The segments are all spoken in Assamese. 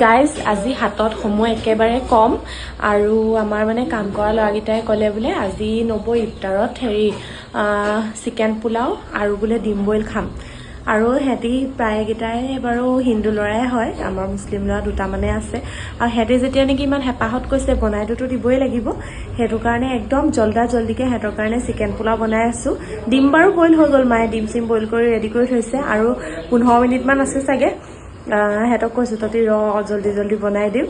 গাইজ আজি হাতত সময় একেবাৰে কম আৰু আমাৰ মানে কাম কৰা ল'ৰাকেইটাই ক'লে বোলে আজি নব ইফতাৰত চিকেন পোলাও আৰু বোলে ডিম বইল খাম আৰু সিহঁতি প্ৰায়কেইটাই বাৰু হিন্দু ল'ৰাই হয় আমাৰ মুছলিম ল'ৰা দুটামানে আছে আৰু সিহঁতি যেতিয়া নেকি ইমান হেঁপাহত কৈছে বনাইটোতো দিবই লাগিব সেইটো কাৰণে একদম জল্দিকে সিহঁতৰ কাৰণে চিকেন পোলাও বনাই আছোঁ ডিম বাৰু বইল হৈ গ'ল মায়ে ডিম চিম বইল কৰি ৰেডি কৰি থৈছে আৰু 15 মিনিটমান আছে চাগে সিহঁতক কৈছোঁ তহঁতি জল্দি বনাই দিম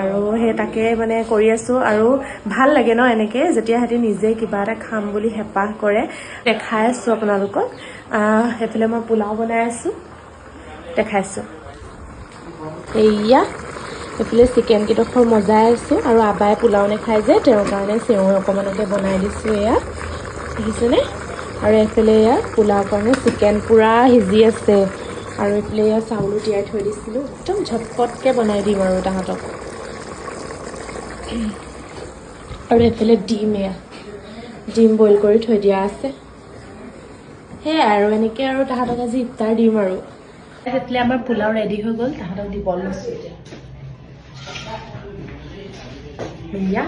আৰু সেই তাকে মানে কৰি আছোঁ আৰু ভাল লাগে ন এনেকৈ যেতিয়া সিহঁতি নিজে কিবা এটা খাম বুলি হেঁপাহ কৰে দেখাই আছোঁ আপোনালোকক সেইফালে মই পোলাও বনাই আছোঁ দেখাইছোঁ এয়া এইফালে চিকেন কেইডোখৰ মজাই আছোঁ আৰু আবাই পোলাও নাখায় যে তেওঁৰ কাৰণে চেৱৈ অকণমানকে বনাই দিছোঁ এয়া দেখিছেনে আৰু এইফালে এয়া পোলাও কাৰণে চিকেন পূৰা সিজি আছে আৰু এইফালে এয়া চাউলো তিয়াই থৈ দিছিলোঁ একদম ঝটপটকৈ বনাই দিম আৰু তাহাঁতক আৰু এইফালে ডিম বইল কৰি থৈ দিয়া আছে সেয়াই আৰু এনেকৈ আৰু তাহাঁতক আজি ইফতাৰ দিম আৰু সেইফালে আমাৰ পোলাও ৰেডি হৈ গ'ল তাহাঁতক দিব লৈছোঁ এতিয়া এয়া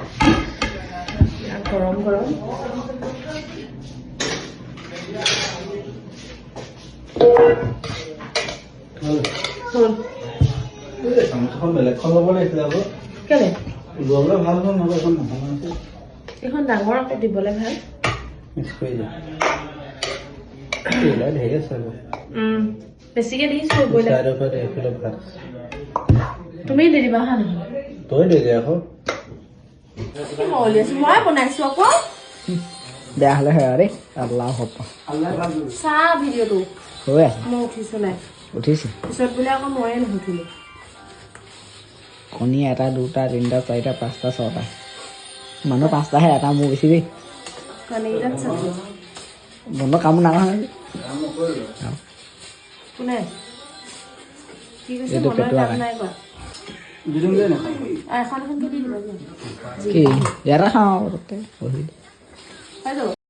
গৰম কেলে এখন ডাঙৰ আকৌ দিবলৈ ভাল বেছিকে দিছো তুমি দি দিবা হা নহ'লে তই দি দে আকৌ মই বনাইছো আকৌ বেয়া হ'লে হয় আৰে আল্লাহ হ'ব চা ভিডিঅ'টো হৈ আছে মই উঠিছো নাই উঠিছে পিছত বোলে আকৌ ময়ে নুঠিলো কণী 1 2 3 4 5 6টা মানুহ 5টাহে এটা মোৰ বেছি দেই কণীকেইটাত চাবি বন্ধ কাম নহয় কোনে কি কৈছে এইটো মনৰ পেটুৱা কাম নাই কৰা এখন দি দিবা কি ইয়াতে খাওঁ বহি পাই যাব